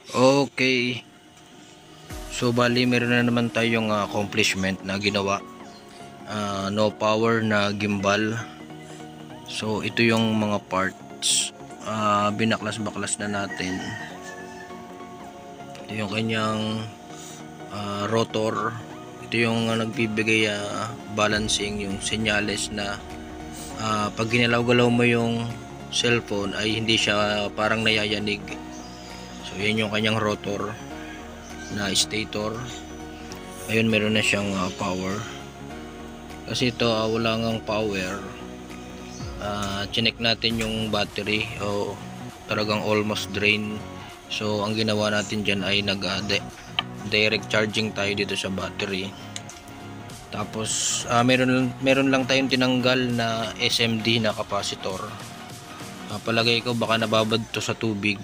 Okay. So bali meron na naman tayong accomplishment na ginawa. No power na gimbal. So ito yung mga parts. Binaklas-baklas na natin. Ito yung kanyang rotor. Ito yung nagbibigay balancing, yung senyales na pag ginalaw-galaw mo yung cellphone ay hindi siya parang nayayanig. So yan yung kanyang rotor na stator. Ayun, meron na siyang power. Kasi ito wala ngang power. Chinek natin yung battery, talagang almost drain. So ang ginawa natin dyan ay direct charging tayo dito sa battery. Tapos meron lang tayong tinanggal na SMD na capacitor. Palagay ko baka nababad to sa tubig.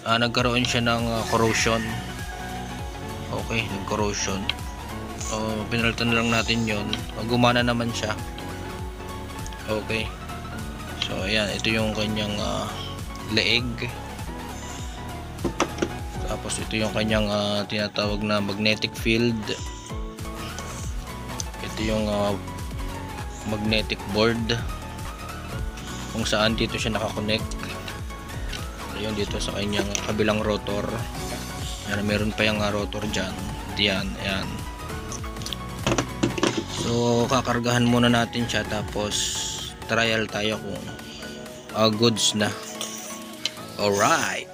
Nagkaroon siya ng corrosion. Okay, nag-corrosion. Pinalitan lang natin yon. Gumana naman siya. Okay. So ayan, ito yung kanyang leeg. Tapos ito yung kanyang tinatawag na magnetic field. Ito yung magnetic board kung saan dito siya nakakonect. Ayun, dito sa kanyang kabilang rotor. Ayan, meron pa yung rotor dyan. Diyan, ayan. So kakargahan muna natin siya, tapos trial tayo kung goods na. Alright.